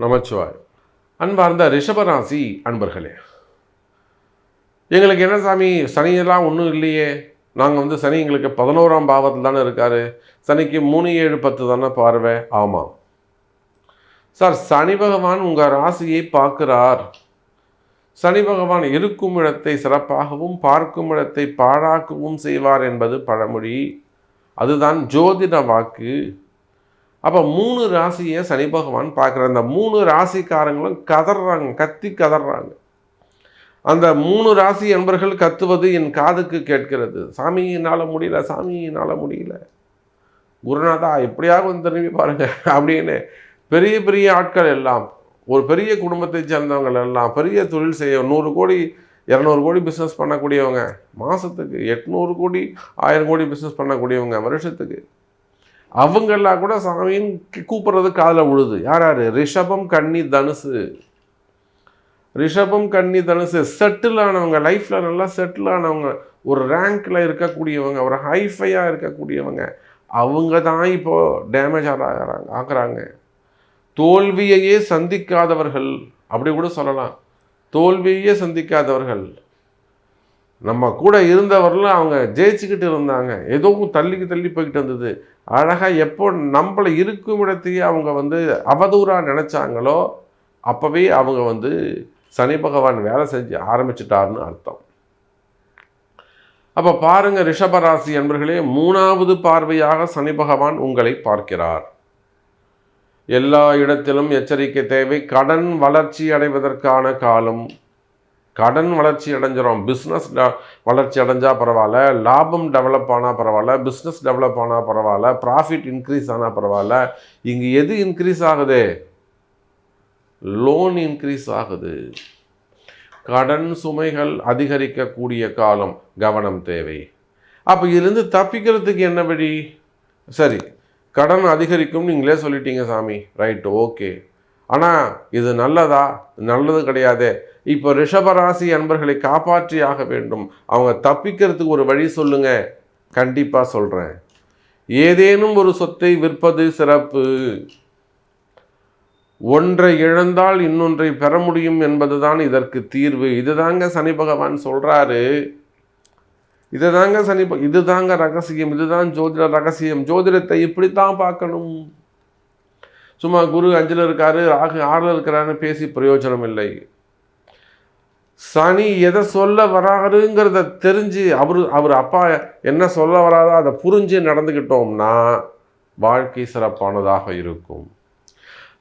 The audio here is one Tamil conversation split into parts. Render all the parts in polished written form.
நமச்சிவாய். அன்பார்ந்த ரிஷபராசி அன்பர்களே, எங்களுக்கு என்ன சாமி சனியெல்லாம் ஒன்றும் இல்லையே, நாங்கள் சனி எங்களுக்கு 11ஆம் பாவத்தில் தானே இருக்கார், சனிக்கு 3, 7, 10 தானே பார்வை. ஆமாம் சார், சனி பகவான் உங்கள் ராசியை பார்க்கிறார். சனி பகவான் இருக்கும் இடத்தை சிறப்பாகவும் பார்க்கும் இடத்தை பாழாக்கவும் செய்வார் என்பது பழமொழி. அதுதான் ஜோதிட வாக்கு. அப்போ 3 ராசியை சனி பகவான் பார்க்குற அந்த 3 ராசிக்காரங்களும் கதறாங்க, கத்தி கதறாங்க. அந்த 3 ராசி என்பர்கள் கத்துவது என் காதுக்கு கேட்கிறது. சாமி என்னால் முடியல, சாமி என்னால் முடியல, குருநாதா எப்படியாக திரும்பி பாருங்க அப்படின்னு. பெரிய பெரிய ஆட்கள் எல்லாம், ஒரு பெரிய குடும்பத்தை சேர்ந்தவங்க எல்லாம், பெரிய தொழில் செய்ய 100 கோடி 200 கோடி பிஸ்னஸ் பண்ணக்கூடியவங்க, மாதத்துக்கு 800 கோடி 1000 கோடி பிஸ்னஸ் பண்ணக்கூடியவங்க, வருஷத்துக்கு, அவங்கெல்லாம் கூட சாமின்னு கூப்பிட்றது காதில் விழுது. யார் யார்? ரிஷபம், கன்னி, தனுசு. ரிஷபம், கன்னி, தனுசு செட்டில் ஆனவங்க, லைஃப்பில் நல்லா செட்டில் ஆனவங்க, ஒரு ரேங்க்கில் இருக்கக்கூடியவங்க, ஒரு ஹைஃபையாக இருக்கக்கூடியவங்க, அவங்க தான் இப்போது டேமேஜ் ஆகிறாங்க. தோல்வியையே சந்திக்காதவர்கள், அப்படி கூட சொல்லலாம். தோல்வியையே சந்திக்காதவர்கள். நம்ம கூட இருந்தவர்களும் அவங்க ஜெயிச்சுக்கிட்டு இருந்தாங்க, ஏதோ தள்ளி போய்கிட்டு இருந்தது. அழகாக எப்போ நம்மளை இருக்கும் இடத்தையே அவங்க அவதூறாக நினச்சாங்களோ அப்போவே அவங்க சனி பகவான் வேலை செஞ்சு ஆரம்பிச்சிட்டாருன்னு அர்த்தம். அப்போ பாருங்கள் ரிஷபராசி என்பர்களே, 3வது பார்வையாக சனி பகவான் உங்களை பார்க்கிறார். எல்லா இடத்திலும் எச்சரிக்கை தேவை. கடன் வளர்ச்சி அடைவதற்கான காலம். கடன் வளர்ச்சி அடைஞ்சிரும், பிஸ்னஸ் வளர்ச்சி அடைஞ்சால் பரவாயில்ல, லாபம் டெவலப் ஆனால் பரவாயில்ல, பிஸ்னஸ் டெவலப் ஆனால் பரவாயில்ல, ப்ராஃபிட் இன்க்ரீஸ் ஆனால் பரவாயில்ல. இங்கே எது இன்க்ரீஸ் ஆகுது? லோன் இன்க்ரீஸ் ஆகுது. கடன் சுமைகள் அதிகரிக்கக்கூடிய காலம், கவனம் தேவை. அப்போ இதுலேருந்து தப்பிக்கிறதுக்கு என்ன வழி? சரி, கடன் அதிகரிக்கும் நீங்களே சொல்லிட்டீங்க சாமி, ரைட்டு, ஓகே. ஆனால் இது நல்லதா? நல்லது கிடையாது. இப்போ ரிஷபராசி அன்பர்களை காப்பாற்றி ஆக வேண்டும். அவங்க தப்பிக்கிறதுக்கு ஒரு வழி சொல்லுங்க. கண்டிப்பாக சொல்கிறேன். ஏதேனும் ஒரு சொத்தை விற்பது சிறப்பு. ஒன்றை இழந்தால் இன்னொன்றை பெற முடியும் என்பது தான் இதற்கு தீர்வு. இதுதாங்க சனி பகவான் சொல்கிறாரு. இதுதாங்க ரகசியம், இதுதான் ஜோதிட ரகசியம். ஜோதிடத்தை இப்படித்தான் பார்க்கணும். சும்மா குரு 5ல் இருக்காரு, ராகு 6ல் இருக்கிறாருன்னு பேசி பிரயோஜனம் இல்லை. சனி எதை சொல்ல வராருங்கிறத தெரிஞ்சு அவர் அப்பா என்ன சொல்ல வராதோ அதை புரிஞ்சு நடந்துக்கிட்டோம்னா வாழ்க்கை சிறப்பானதாக இருக்கும்.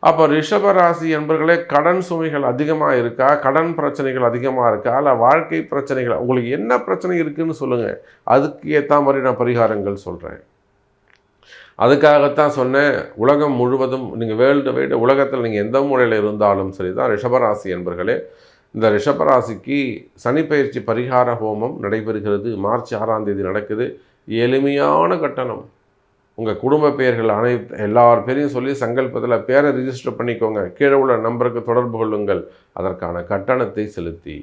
அப்போ ரிஷபராசி என்பர்களே, கடன் சுமைகள் அதிகமாக இருக்கா, கடன் பிரச்சனைகள் அதிகமாக இருக்கா, இல்லை வாழ்க்கை பிரச்சனைகள், உங்களுக்கு என்ன பிரச்சனை இருக்குதுன்னு சொல்லுங்கள். அதுக்கு ஏற்ற மாதிரி நான் பரிகாரங்கள் சொல்கிறேன். அதுக்காகத்தான் சொன்னேன், உலகம் முழுவதும் நீங்கள் வேர்ல்டு வைடு உலகத்தில் நீங்கள் எந்த மூலையில் இருந்தாலும் சரி தான் ரிஷபராசி என்பர்களே, இந்த ரிஷபராசிக்கு சனிப்பெயர்ச்சி பரிகார ஹோமம் நடைபெறுகிறது. மார்ச் 6ஆம் தேதி நடக்குது. எளிமையான கட்டணம். உங்கள் குடும்ப பெயர்கள் எல்லார் பேரையும் சொல்லி சங்கல்பத்தில் பேரை ரிஜிஸ்டர் பண்ணிக்கோங்க. கீழே உள்ள நம்பருக்கு தொடர்பு கொள்ளுங்கள். அதற்கான கட்டணத்தை செலுத்தி.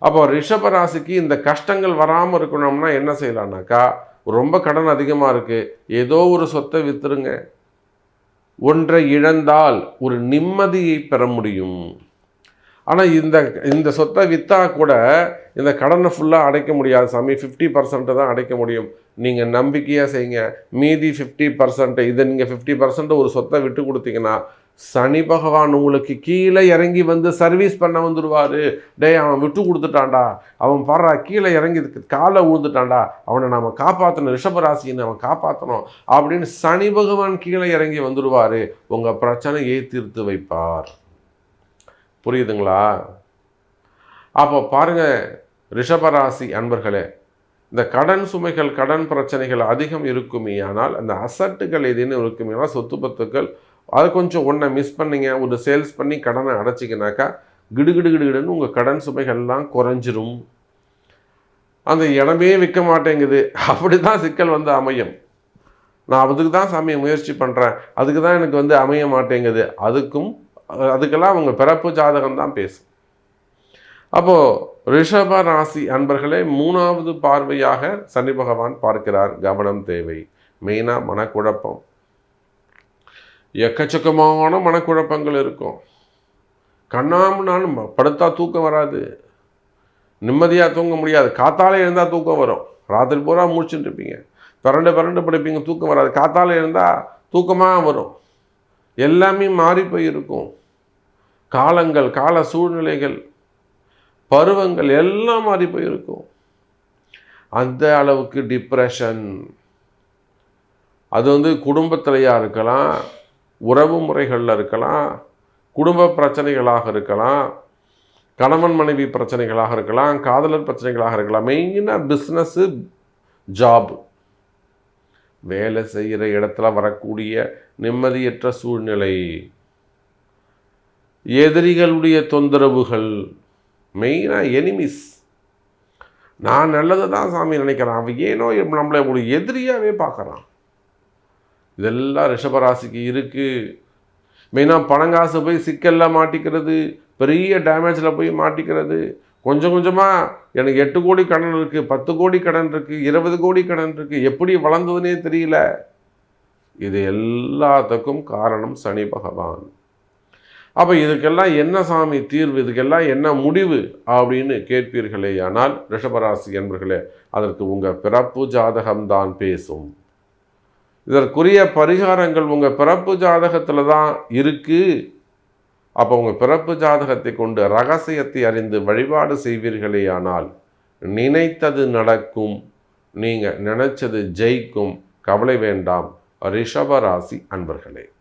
அப்போ ரிஷபராசிக்கு இந்த கஷ்டங்கள் வராமல் இருக்கணும்னா என்ன செய்யலான்னாக்கா, ரொம்ப கடன் அதிகமாக இருக்குது, ஏதோ ஒரு சொத்தை விற்றுருங்க. ஒன்றை இழந்தால் ஒரு நிம்மதியை பெற முடியும். ஆனால் இந்த சொத்தை விற்றா கூட இந்த கடனை ஃபுல்லாக அடைக்க முடியாது சாமி, 50% தான் அடைக்க முடியும். நீங்கள் நம்பிக்கையாக செய்யுங்க. மீதி 50%, இதை நீங்கள் 50% ஒரு சொத்தை விட்டு கொடுத்தீங்கன்னா சனி பகவான் உங்களுக்கு கீழே இறங்கி சர்வீஸ் பண்ண வந்துடுவார். அவன் விட்டு கொடுத்துட்டான்டா, அவன் பாடுறா கீழே இறங்கி காலை விழுந்துட்டான்டா, அவனை நாம் காப்பாற்றணும், ரிஷபராசின்னு அவன் காப்பாற்றணும் அப்படின்னு சனி பகவான் கீழே இறங்கி வந்துடுவார். உங்கள் பிரச்சனையை தீர்த்து வைப்பார். புரியுதுங்களா? அப்போ பாருங்கள் ரிஷபராசி அன்பர்களே, இந்த கடன் சுமைகள், கடன் பிரச்சனைகள் அதிகம் இருக்குமே, ஆனால் அந்த அசட்டுகள் ஏதேனும் இருக்குமே, சொத்து பத்துக்கள், அதை கொஞ்சம் ஒன்றை மிஸ் பண்ணிங்க, ஒரு சேல்ஸ் பண்ணி கடனை அடைச்சிக்கினாக்கா கிடுகிடுன்னு உங்கள் கடன் சுமைகள்லாம் குறைஞ்சிரும். அந்த இடமே விற்க மாட்டேங்குது, அப்படி தான் சிக்கல் அமையும். நான் அதுக்கு தான் சாமியை முயற்சி பண்ணுறேன், அதுக்கு தான் எனக்கு அமைய மாட்டேங்குது, அதுக்கெல்லாம் அவங்க பிறப்பு ஜாதகம் தான் பேசும். அப்போது ரிஷப ராசி அன்பர்களே, 3வது பார்வையாக சனி பகவான் பார்க்கிறார். கவனம் தேவை. மெயினாக மனக்குழப்பம். எக்கச்சக்கமான மனக்குழப்பங்கள் இருக்கும். கண்ணாமண்ணான்னு படுத்தா தூக்கம் வராது, நிம்மதியாக தூங்க முடியாது. காத்தாலே எழுந்தால் தூக்கம் வரும், ராத்திரி பூரா முடிச்சுட்டு இருப்பீங்க, பிறண்டு படுப்பீங்க, தூக்கம் வராது. காத்தாலே எழுந்தால் தூக்கமாக வரும். எல்லாமே மாறி போயிருக்கும். காலங்கள், கால சூழ்நிலைகள், பருவங்கள் எல்லாம் மாறி போயிருக்கும். அந்த அளவுக்கு டிப்ரெஷன். அது குடும்பத்திலையாக இருக்கலாம், உறவு முறைகளில் இருக்கலாம், குடும்ப பிரச்சனைகளாக இருக்கலாம், கணவன் மனைவி பிரச்சனைகளாக இருக்கலாம், காதலர் பிரச்சனைகளாக இருக்கலாம். மெயினாக பிஸ்னஸ்ஸு, ஜாப், வேலை செய்கிற இடத்துல வரக்கூடிய நிம்மதியற்ற சூழ்நிலை, எதிரிகளுடைய தொந்தரவுகள், மெயினாக எனிமிஸ். நான் நல்லது தான் சாமி நினைக்கிறேன், அவன் ஏனோ நம்மளை ஒரு எதிரியாகவே பார்க்குறான். இதெல்லாம் ரிஷபராசிக்கு இருக்குது. மெயினாக பணங்காசு போய் சிக்கலில் மாட்டிக்கிறது, பெரிய டேமேஜில் போய் மாட்டிக்கிறது. கொஞ்சம் கொஞ்சமாக எனக்கு 8 கோடி கடன் இருக்குது, 10 கோடி கடன் இருக்குது, 20 கோடி கடன் இருக்குது, எப்படி வளர்ந்ததுன்னே தெரியல. இது எல்லாத்துக்கும் காரணம் சனி பகவான். அப்போ இதுக்கெல்லாம் என்ன சாமி தீர்வு, இதுக்கெல்லாம் என்ன முடிவு அப்படின்னு கேட்பீர்களே. ஆனால் ரிஷபராசி என்பர்களே, அதற்கு உங்கள் பிறப்பு ஜாதகம்தான் பேசும். இதற்குரிய பரிகாரங்கள் உங்கள் பிறப்பு ஜாதகத்தில் தான் இருக்குது. அப்போ உங்கள் பிறப்பு ஜாதகத்தை கொண்டு ரகசியத்தை அறிந்து வழிபாடு செய்வீர்களே ஆனால் நினைத்தது நடக்கும், நீங்கள் நினைச்சது ஜெயிக்கும். கவலை வேண்டாம் ரிஷபராசி அன்பர்களே.